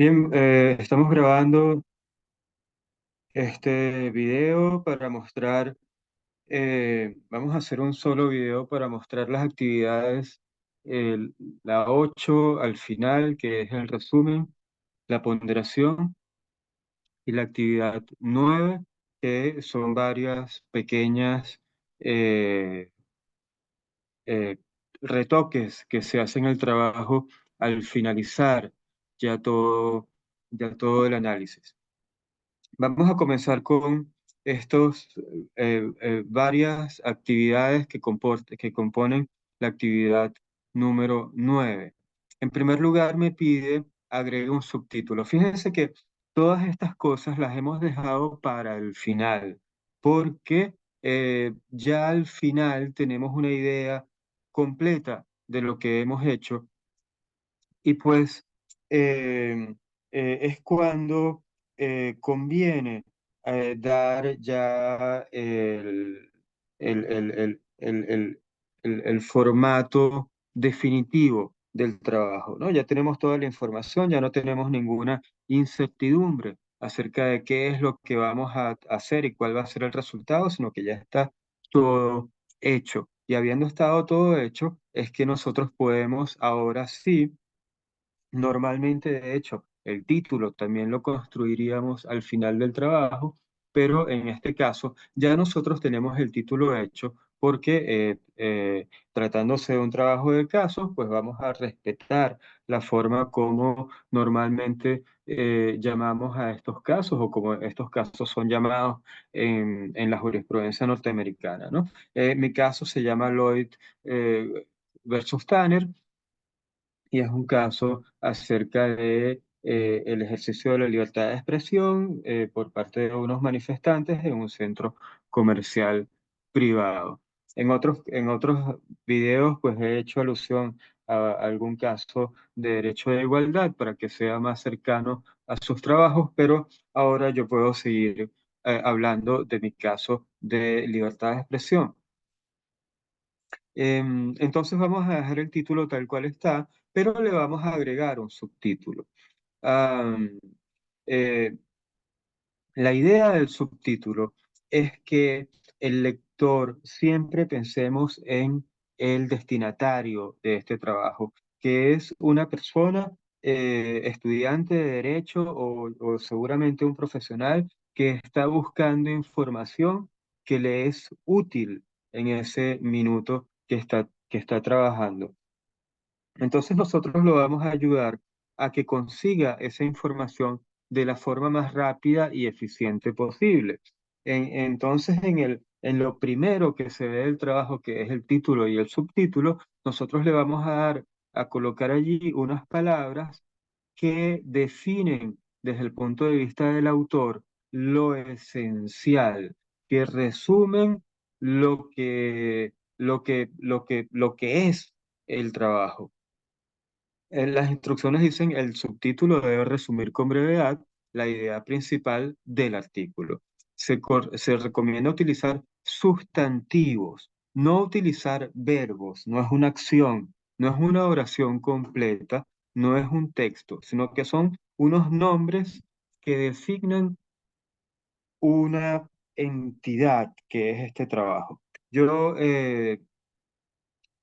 Bien, estamos grabando este video para mostrar, vamos a hacer un solo video para mostrar las actividades, el- la 8 al final, que es el resumen, la ponderación, y la actividad 9, que son varias pequeñas eh, eh, retoques que se hacen al trabajo al finalizar ya todo, ya todo el análisis. Vamos a comenzar con estos varias actividades que componen la actividad número 9. En primer lugar, me pide agregue un subtítulo. Fíjense que todas estas cosas las hemos dejado para el final, porque ya al final tenemos una idea completa de lo que hemos hecho y pues eh, es cuando conviene dar ya el formato definitivo del trabajo, ¿no? Ya tenemos toda la información, ya no tenemos ninguna incertidumbre acerca de qué es lo que vamos a hacer y cuál va a ser el resultado, sino que ya está todo hecho. Y habiendo estado todo hecho, es que nosotros podemos ahora sí. Normalmente, de hecho, el título también lo construiríamos al final del trabajo, pero en este caso ya nosotros tenemos el título hecho porque tratándose de un trabajo de caso, pues vamos a respetar la forma como normalmente llamamos a estos casos o como estos casos son llamados en la jurisprudencia norteamericana, ¿no? Mi caso se llama Lloyd versus Tanner y es un caso acerca de el ejercicio de la libertad de expresión por parte de unos manifestantes en un centro comercial privado. En otros videos, pues he hecho alusión a algún caso de derecho de igualdad para que sea más cercano a sus trabajos, pero ahora yo puedo seguir hablando de mi caso de libertad de expresión. Entonces vamos a dejar el título tal cual está, pero le vamos a agregar un subtítulo. Am, eh, la idea del subtítulo es que el lector siempre pensemos en el destinatario de este trabajo, que es una persona, estudiante de derecho o seguramente un profesional que está buscando información que le es útil en ese minuto que está trabajando. Entonces nosotros lo vamos a ayudar a que consiga esa información de la forma más rápida y eficiente posible. Entonces, en lo primero que se ve del trabajo, que es el título y el subtítulo, nosotros le vamos a colocar allí unas palabras que definen desde el punto de vista del autor lo esencial, que resumen lo que es el trabajo. Las instrucciones dicen el subtítulo debe resumir con brevedad la idea principal del artículo. Se recomienda utilizar sustantivos, no utilizar verbos, no es una acción, no es una oración completa, no es un texto, sino que son unos nombres que designan una entidad que es este trabajo. Yo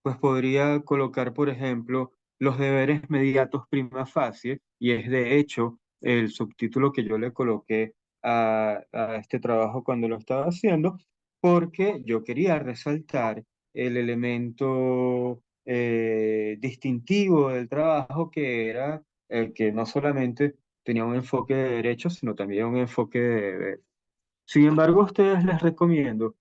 pues podría colocar, por ejemplo, los deberes mediatos prima facie, y es de hecho el subtítulo que yo le coloqué a este trabajo cuando lo estaba haciendo, porque yo quería resaltar el elemento distintivo del trabajo, que era el que no solamente tenía un enfoque de derecho, sino también un enfoque de deber. Sin embargo, a ustedes les recomiendo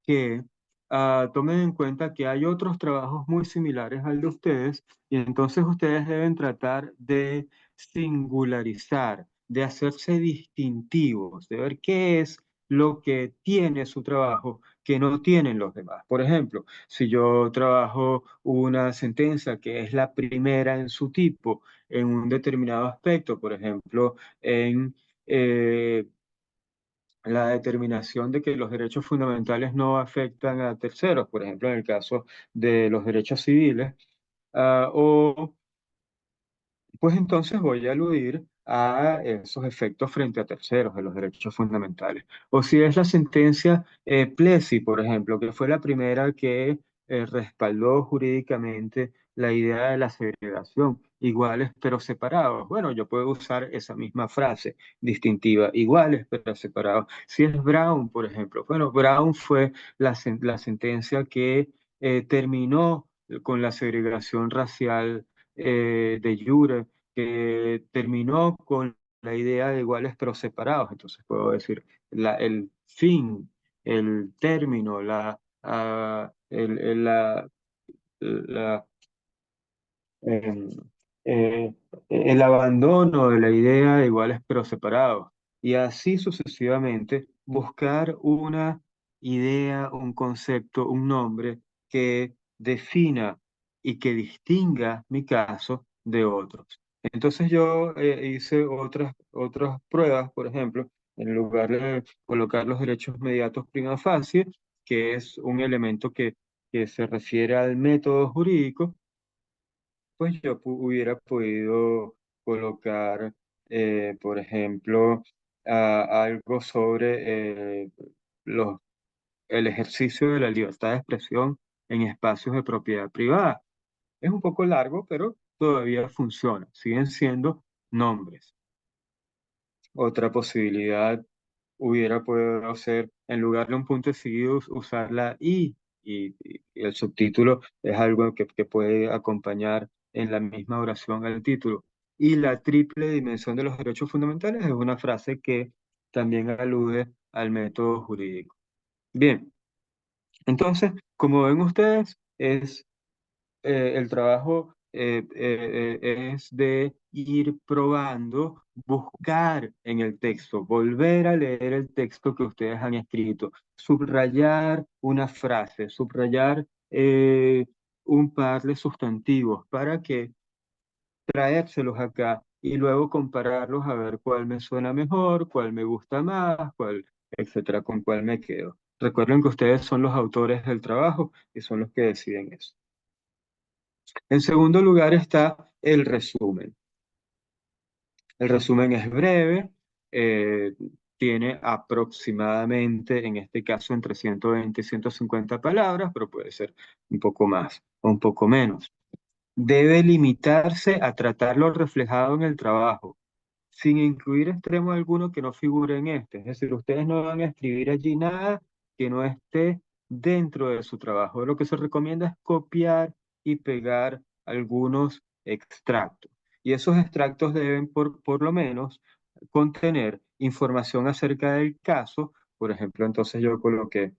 que tomen en cuenta que hay otros trabajos muy similares al de ustedes y entonces ustedes deben tratar de singularizar, de hacerse distintivos, de ver qué es lo que tiene su trabajo que no tienen los demás. Por ejemplo, si yo trabajo una sentencia que es la primera en su tipo en un determinado aspecto, por ejemplo, en eh, la determinación de que los derechos fundamentales no afectan a terceros, por ejemplo, en el caso de los derechos civiles, o pues entonces voy a aludir a esos efectos frente a terceros de los derechos fundamentales. O si es la sentencia Plessy, por ejemplo, que fue la primera que respaldó jurídicamente la idea de la segregación, iguales pero separados. Bueno, yo puedo usar esa misma frase distintiva, iguales pero separados. Si es Brown, por ejemplo, bueno, Brown fue la sentencia que terminó con la segregación racial de jure, que terminó con la idea de iguales pero separados. Entonces puedo decir el fin, el término, la, eh, eh, el abandono de la idea de iguales pero separados. Y así sucesivamente, buscar una idea, un concepto, un nombre que defina y que distinga mi caso de otros. Entonces yo hice otras pruebas, por ejemplo, en lugar de colocar los derechos mediatos prima facie, que es un elemento que se refiere al método jurídico, pues yo hubiera podido colocar, por ejemplo, algo sobre los, el ejercicio de la libertad de expresión en espacios de propiedad privada. Es un poco largo, pero todavía funciona. Siguen siendo nombres. Otra posibilidad hubiera podido ser, en lugar de un punto seguido, usar la y el subtítulo es algo que puede acompañar en la misma oración al título. Y la triple dimensión de los derechos fundamentales es una frase que también alude al método jurídico. Bien, entonces, como ven ustedes, el trabajo es de ir probando, buscar en el texto, volver a leer el texto que ustedes han escrito, subrayar una frase, subrayar un par de sustantivos para que traérselos acá y luego compararlos a ver cuál me suena mejor, cuál me gusta más, cuál, etcétera, con cuál me quedo. Recuerden que ustedes son los autores del trabajo y son los que deciden eso. En segundo lugar está el resumen. El resumen es breve, eh, tiene aproximadamente, en este caso, entre 120 y 150 palabras, pero puede ser un poco más o un poco menos. Debe limitarse a tratar lo reflejado en el trabajo, sin incluir extremo alguno que no figure en este. Es decir, ustedes no van a escribir allí nada que no esté dentro de su trabajo. Lo que se recomienda es copiar y pegar algunos extractos. Y esos extractos deben, por lo menos, contener información acerca del caso. Por ejemplo, entonces yo coloqué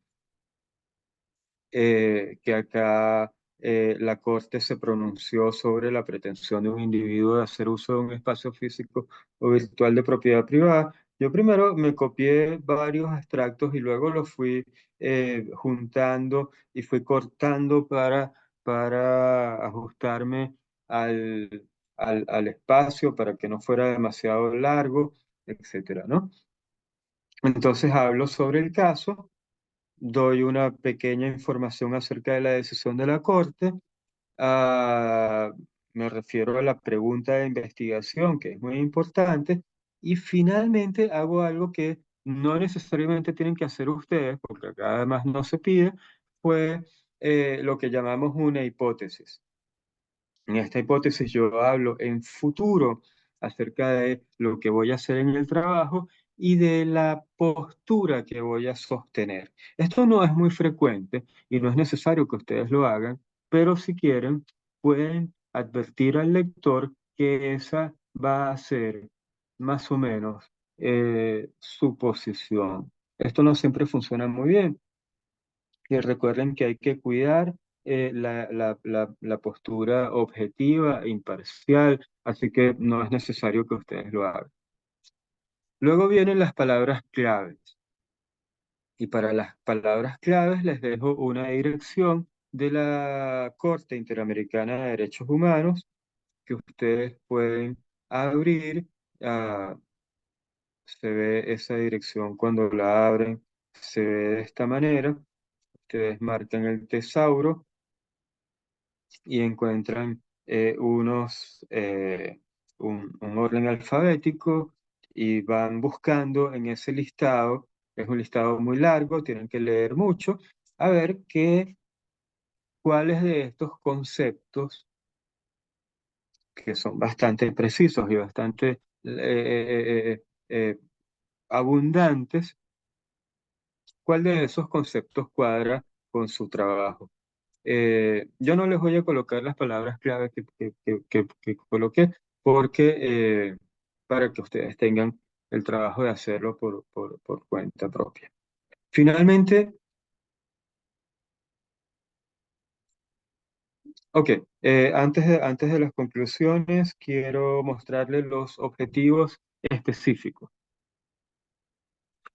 que acá la Corte se pronunció sobre la pretensión de un individuo de hacer uso de un espacio físico o virtual de propiedad privada. Yo primero me copié varios extractos y luego los fui juntando y fui cortando para ajustarme al, al espacio, para que no fuera demasiado largo, etcétera, ¿no? Entonces hablo sobre el caso, doy una pequeña información acerca de la decisión de la Corte. Ah, me refiero a la pregunta de investigación, que es muy importante. Y finalmente hago algo que no necesariamente tienen que hacer ustedes, porque acá además no se pide, fue lo que llamamos una hipótesis. En esta hipótesis yo hablo en futuro acerca de lo que voy a hacer en el trabajo y de la postura que voy a sostener. Esto no es muy frecuente y no es necesario que ustedes lo hagan, pero si quieren, pueden advertir al lector que esa va a ser más o menos su posición. Esto no siempre funciona muy bien. Y recuerden que hay que cuidar la postura objetiva e imparcial, así que no es necesario que ustedes lo hagan. Luego vienen las palabras claves, y para las palabras claves les dejo una dirección de la Corte Interamericana de Derechos Humanos que ustedes pueden abrir. ah, Se ve esa dirección cuando la abren, se ve de esta manera. Ustedes marcan el tesauro y encuentran unos un orden alfabético y van buscando en ese listado, es un listado muy largo, tienen que leer mucho, a ver cuáles de estos conceptos, que son bastante precisos y bastante abundantes, cuál de esos conceptos cuadra con su trabajo. Yo no les voy a colocar las palabras clave que coloqué porque para que ustedes tengan el trabajo de hacerlo por cuenta propia. Finalmente, ok, antes de las conclusiones, quiero mostrarles los objetivos específicos.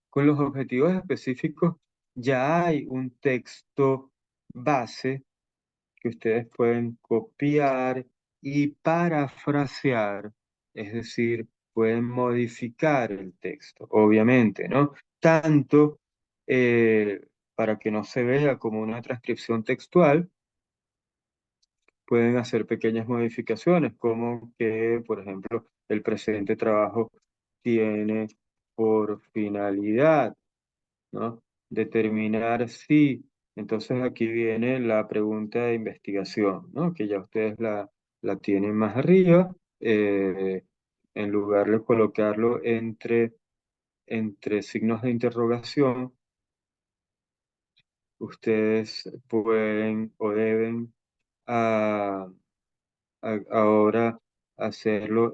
Con los objetivos específicos ya hay un texto base que ustedes pueden copiar y parafrasear, es decir, pueden modificar el texto, obviamente, ¿no? Tanto para que no se vea como una transcripción textual, pueden hacer pequeñas modificaciones, como que, por ejemplo, el presente trabajo tiene por finalidad, ¿no? Determinar si. Entonces aquí viene la pregunta de investigación, ¿no? Que ya ustedes la tienen más arriba. En lugar de colocarlo entre signos de interrogación, ustedes pueden o deben ah, ahora hacerlo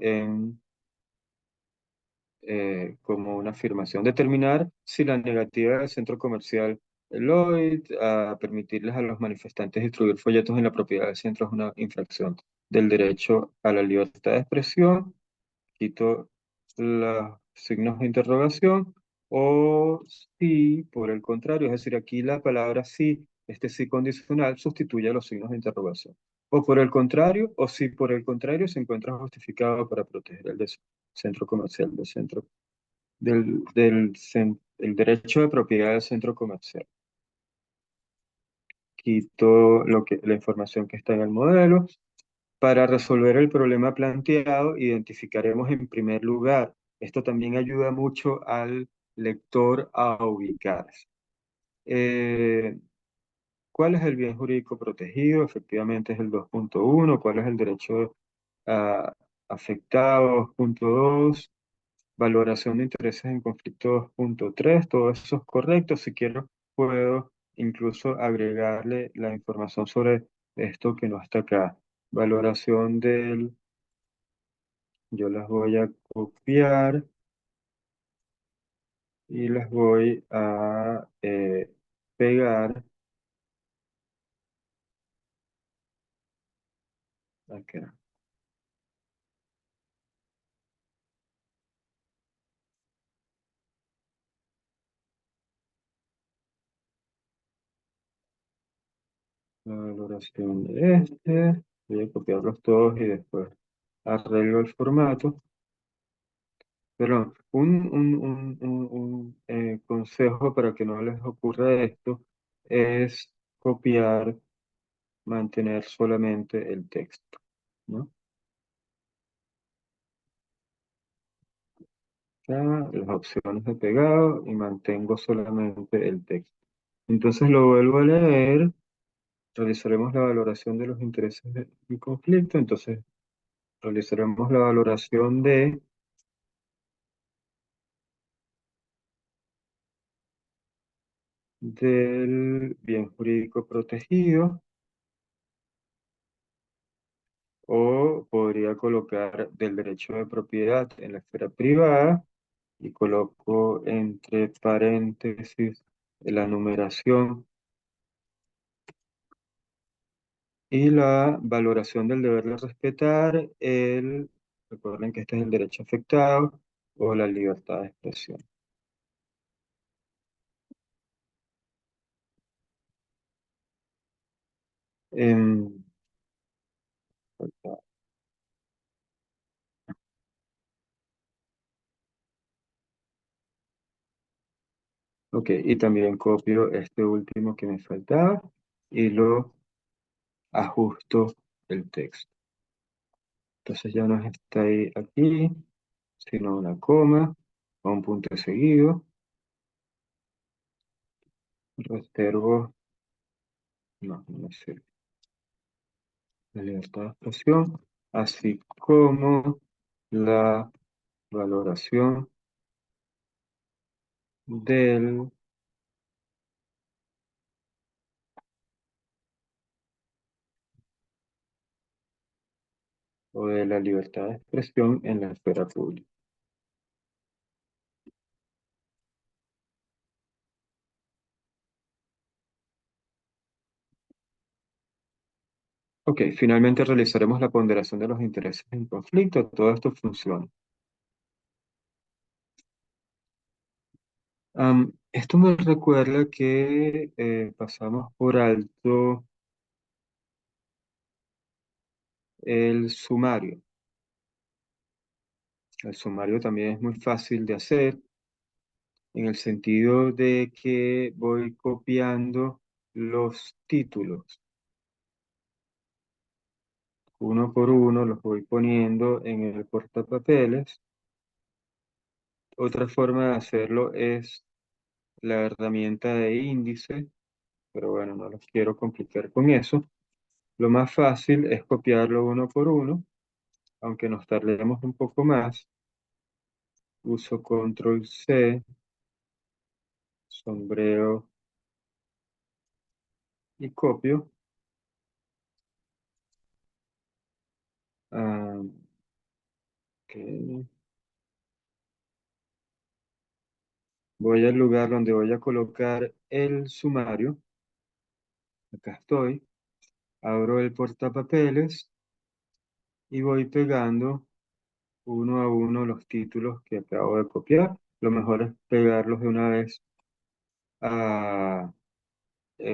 como una afirmación. Determinar si la negativa del centro comercial Lloyd a permitirles a los manifestantes distribuir folletos en la propiedad del centro es una infracción del derecho a la libertad de expresión. Quito los signos de interrogación. O si, por el contrario, es decir, aquí la palabra sí, este sí condicional, sustituye a los signos de interrogación. O por el contrario, o si por el contrario se encuentra justificado para proteger el centro comercial del centro el derecho de propiedad del centro comercial. Quito la información que está en el modelo. Para resolver el problema planteado, identificaremos en primer lugar. Esto también ayuda mucho al lector a ubicarse. Eh, ¿Cuál es el bien jurídico protegido? Efectivamente es el 2.1. ¿Cuál es el derecho ah, afectado? 2.2. Valoración de intereses en conflicto 2.3, todo eso es correcto. Si quiero, puedo incluso agregarle la información sobre esto que no está acá. Valoración yo las voy a copiar y las voy a pegar acá. La valoración de voy a copiarlos todos y después arreglo el formato. Perdón, un consejo para que no les ocurra esto es copiar, mantener solamente el texto, ¿no? Acá, las opciones de pegado y mantengo solamente el texto. Entonces lo vuelvo a leer, realizaremos la valoración de los intereses del conflicto, entonces realizaremos la valoración del bien jurídico protegido. O podría colocar del derecho de propiedad en la esfera privada y coloco entre paréntesis la numeración y la valoración del deber de respetar recuerden que este es el derecho afectado o la libertad de expresión. Em, ok, y también copio este último que me faltaba y lo ajusto el texto. Entonces ya no está ahí aquí, sino una coma o un punto seguido. Reservo, no me sirve. La libertad de expresión, así como la valoración del o de la libertad de expresión en la esfera pública. Ok, finalmente realizaremos la ponderación de los intereses en conflicto. Todo esto funciona. Esto me recuerda que pasamos por alto el sumario. El sumario también es muy fácil de hacer en el sentido de que voy copiando los títulos. Uno por uno los voy poniendo en el portapapeles. Otra forma de hacerlo es la herramienta de índice, pero bueno, no los quiero complicar con eso. Lo más fácil es copiarlo uno por uno, aunque nos tardemos un poco más. Uso control C, sombrero y copio. Ah, ok. Voy al lugar donde voy a colocar el sumario. Acá estoy. Abro el portapapeles y voy pegando uno a uno los títulos que acabo de copiar. Lo mejor es pegarlos de una vez, ah,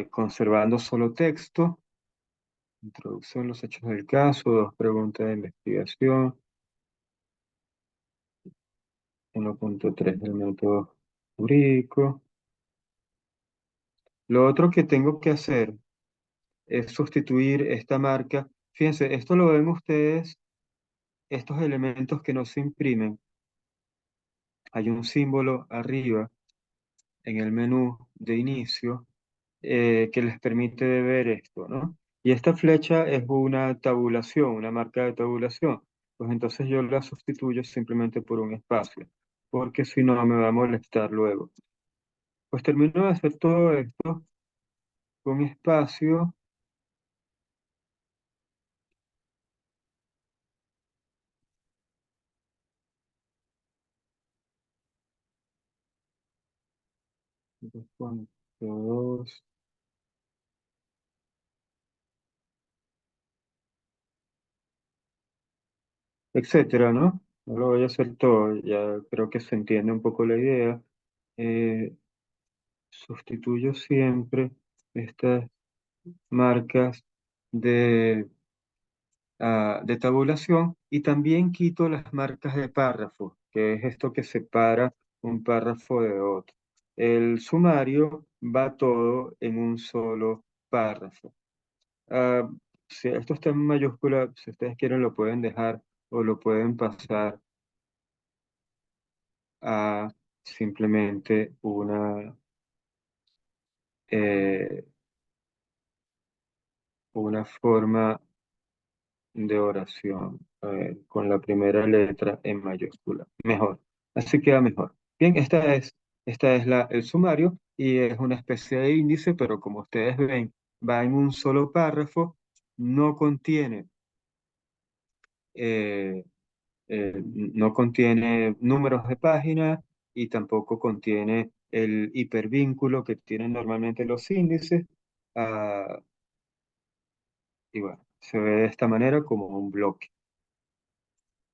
conservando solo texto. Introducción, los hechos del caso, dos preguntas de investigación, 1.3 del método jurídico. Lo otro que tengo que hacer es sustituir esta marca. Fíjense, esto lo ven ustedes, estos elementos que no se imprimen. Hay un símbolo arriba en el menú de inicio que les permite ver esto, ¿no? Y esta flecha es una tabulación, una marca de tabulación. Pues entonces yo la sustituyo simplemente por un espacio, porque si no me va a molestar luego. Pues termino de hacer todo esto con espacio. Con dos, etcétera, ¿no? No lo voy a hacer todo, ya creo que se entiende un poco la idea. Eh, Sustituyo siempre estas marcas de de tabulación y también quito las marcas de párrafo, que es esto que separa un párrafo de otro. El sumario va todo en un solo párrafo. Ah, si esto está en mayúscula, si ustedes quieren lo pueden dejar o lo pueden pasar a simplemente eh, una forma de oración, con la primera letra en mayúscula. Mejor. Así queda mejor. Bien, esta es el sumario y es una especie de índice, pero como ustedes ven, va en un solo párrafo, no contiene, eh, no contiene números de página y tampoco contiene el hipervínculo que tienen normalmente los índices. ah, y bueno, se ve de esta manera como un bloque.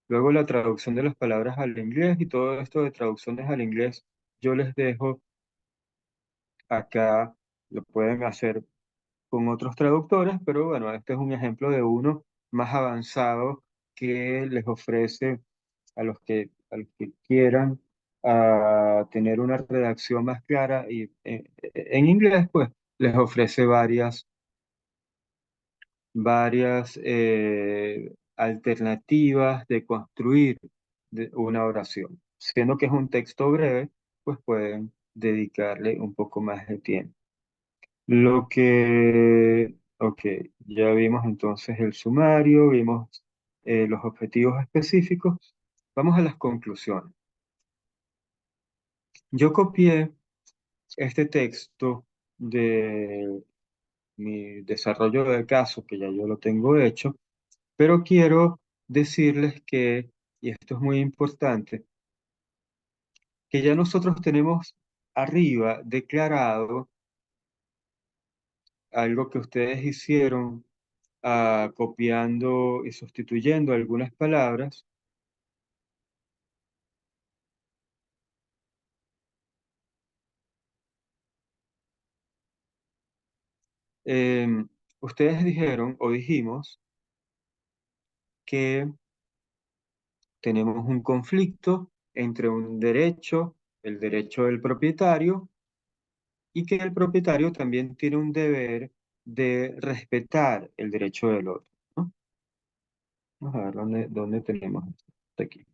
Luego la traducción de las palabras al inglés y todo esto de traducciones al inglés, yo les dejo acá, lo pueden hacer con otros traductores, pero bueno, este es un ejemplo de uno más avanzado que les ofrece a los que quieran tener una redacción más clara y en inglés, pues les ofrece varias alternativas de construir una oración. Siendo que es un texto breve, pues pueden dedicarle un poco más de tiempo. Ok, ya vimos entonces el sumario, vimos los objetivos específicos. Vamos a las conclusiones. Yo copié este texto de mi desarrollo de caso, que ya yo lo tengo hecho, pero quiero decirles que, y esto es muy importante, que ya nosotros tenemos arriba declarado algo que ustedes hicieron copiando y sustituyendo algunas palabras. Ustedes dijeron o dijimos que tenemos un conflicto entre un derecho, el derecho del propietario, y que el propietario también tiene un deber de respetar el derecho del otro, ¿no? Vamos a ver dónde tenemos esto. Está aquí,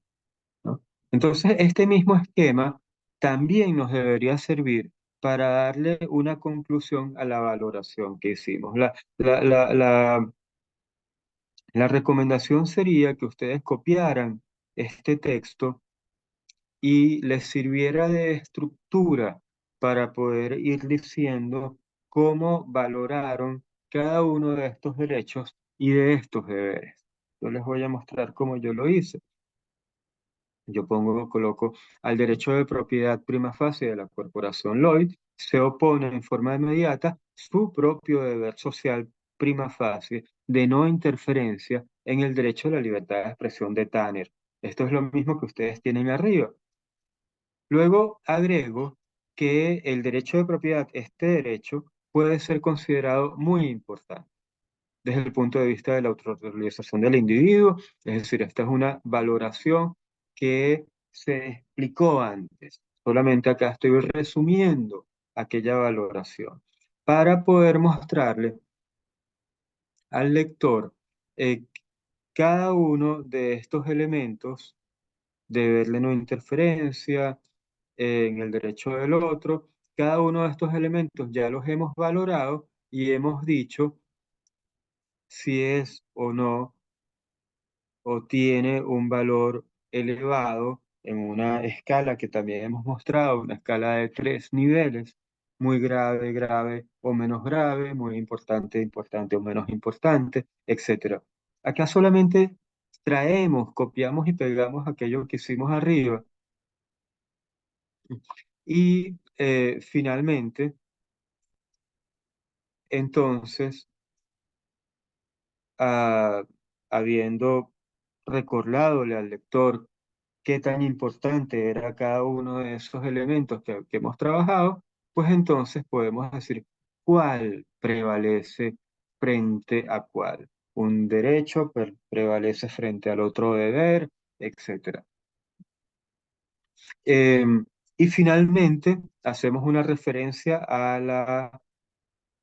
¿no? Entonces, este mismo esquema también nos debería servir para darle una conclusión a la valoración que hicimos. La recomendación sería que ustedes copiaran este texto y les sirviera de estructura para poder ir diciendo cómo valoraron cada uno de estos derechos y de estos deberes. Yo les voy a mostrar cómo yo lo hice. Coloco al derecho de propiedad prima facie de la corporación Lloyd, se opone en forma inmediata su propio deber social prima facie de no interferencia en el derecho a la libertad de expresión de Tanner. Esto es lo mismo que ustedes tienen arriba. Luego agrego que el derecho de propiedad, este derecho, puede ser considerado muy importante desde el punto de vista de la autorrealización del individuo, es decir, esta es una valoración que se explicó antes. Solamente acá estoy resumiendo aquella valoración para poder mostrarle al lector eh, cada uno de estos elementos de verle no interferencia en el derecho del otro. Cada uno de estos elementos ya los hemos valorado y hemos dicho si es o no o tiene un valor elevado en una escala que también hemos mostrado, una escala de 3 niveles, muy grave, grave o menos grave, muy importante, importante o menos importante, etcétera. Acá solamente traemos, copiamos y pegamos aquello que hicimos arriba. Y finalmente, entonces, ah, habiendo recordadole al lector qué tan importante era cada uno de esos elementos que hemos trabajado, pues entonces podemos decir cuál prevalece frente a cuál. Un derecho prevalece frente al otro deber, etcétera. Y finalmente, hacemos una referencia a la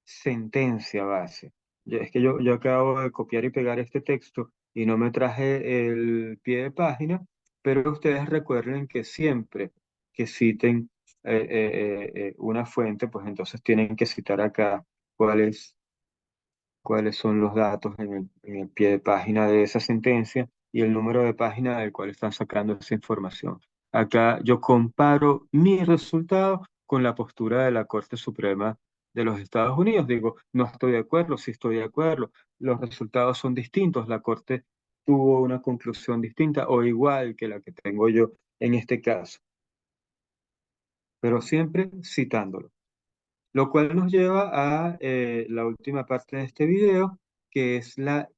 sentencia base. Es que yo acabo de copiar y pegar este texto y no me traje el pie de página, pero ustedes recuerden que siempre que citen una fuente, pues entonces tienen que citar acá cuál es cuáles son los datos en el pie de página de esa sentencia y el número de página del cual están sacando esa información. Acá yo comparo mi resultado con la postura de la Corte Suprema de los Estados Unidos. Digo, no estoy de acuerdo, sí estoy de acuerdo. Los resultados son distintos. La Corte tuvo una conclusión distinta o igual que la que tengo yo en este caso, pero siempre citándolo. Lo cual nos lleva a la última parte de este video, que es la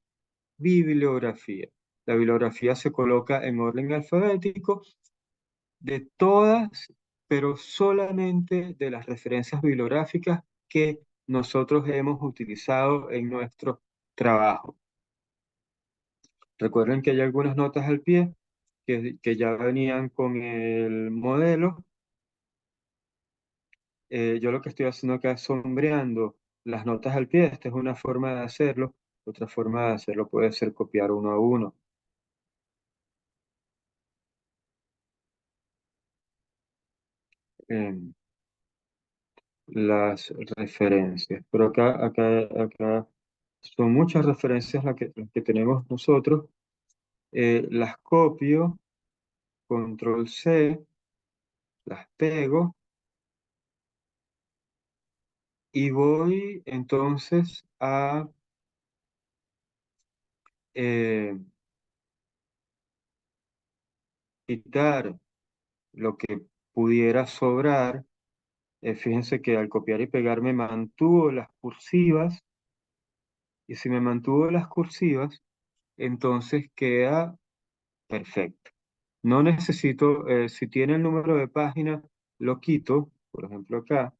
bibliografía. La bibliografía se coloca en orden alfabético de todas, pero solamente de las referencias bibliográficas que nosotros hemos utilizado en nuestro trabajo. Recuerden que hay algunas notas al pie que ya venían con el modelo. Yo lo que estoy haciendo acá es sombreando las notas al pie. Esta es una forma de hacerlo. Otra forma de hacerlo puede ser copiar uno a uno. em, las referencias. Pero acá son muchas referencias las que tenemos nosotros. Las copio, control C, las pego y voy entonces a eh, quitar lo que pudiera sobrar. Fíjense que al copiar y pegar me mantuvo las cursivas, y si me mantuvo las cursivas, entonces queda perfecto. No necesito, si tiene el número de página, lo quito, por ejemplo acá,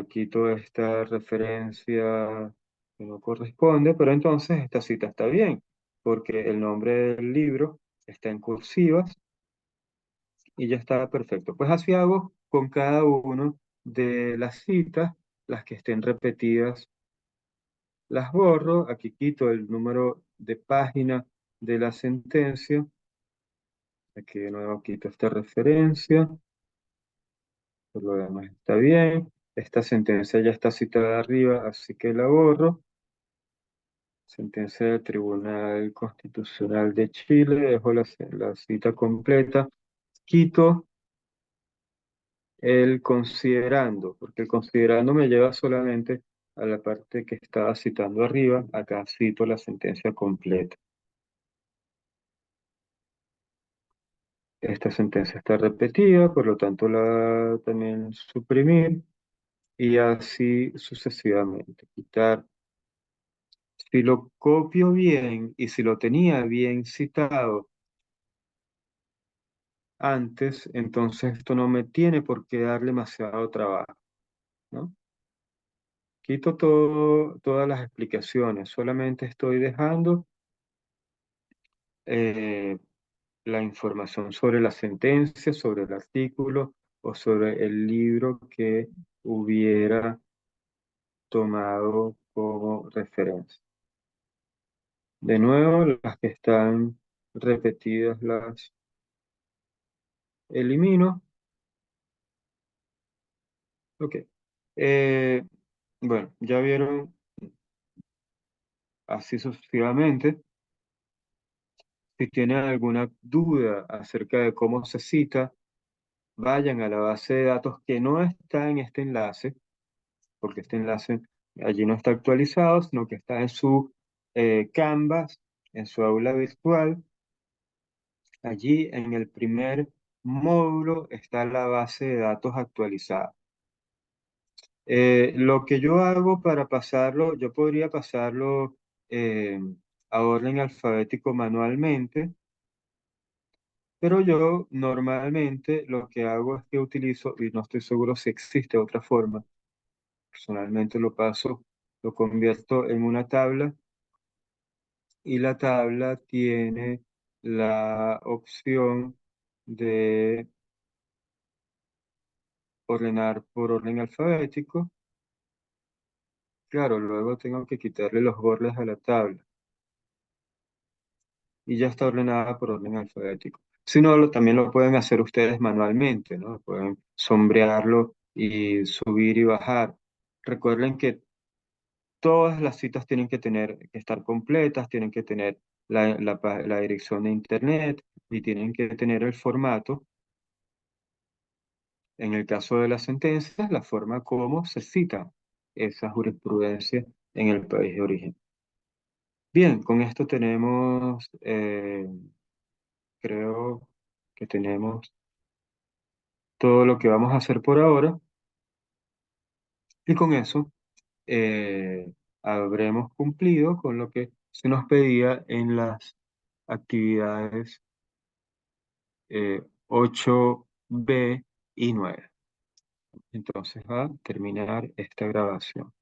quito esta referencia que no corresponde, pero entonces esta cita está bien, porque el nombre del libro está en cursivas y ya está perfecto. Pues así hago con cada uno de las citas, las que estén repetidas, las borro, aquí quito el número de página de la sentencia, aquí de nuevo quito esta referencia, por lo demás está bien. Esta sentencia ya está citada arriba, así que la borro. Sentencia del Tribunal Constitucional de Chile, dejo la cita completa. Quito el considerando, porque el considerando me lleva solamente a la parte que estaba citando arriba. Acá cito la sentencia completa. Esta sentencia está repetida, por lo tanto la también suprimir y así sucesivamente. Quitar. Si lo copio bien y si lo tenía bien citado antes, entonces esto no me tiene por qué dar demasiado trabajo, ¿no? Quito todas las explicaciones, solamente estoy dejando eh, la información sobre la sentencia, sobre el artículo o sobre el libro que hubiera tomado como referencia. De nuevo, las que están repetidas las elimino. Ok. Eh, bueno, ya vieron así sucesivamente. Si tienen alguna duda acerca de cómo se cita, vayan a la base de datos que no está en este enlace, porque este enlace allí no está actualizado, sino que está en su Canvas, en su aula virtual. Allí en el primer módulo está la base de datos actualizada. Lo que yo hago para pasarlo, yo podría pasarlo eh, a orden alfabético manualmente, pero yo normalmente lo que hago es que utilizo, y no estoy seguro si existe otra forma, personalmente lo paso, lo convierto en una tabla y la tabla tiene la opción de ordenar por orden alfabético. Claro, luego tengo que quitarle los bordes a la tabla y ya está ordenada por orden alfabético. Si no, también lo pueden hacer ustedes manualmente, ¿no? Pueden sombrearlo y subir y bajar. Recuerden que todas las citas tienen que que estar completas, tienen que tener la dirección de internet y tienen que tener el formato. En el caso de las sentencias, la forma como se cita esa jurisprudencia en el país de origen. Bien, con esto tenemos, creo que tenemos todo lo que vamos a hacer por ahora y con eso eh, habremos cumplido con lo que se nos pedía en las actividades 8B y 9. Entonces va a terminar esta grabación.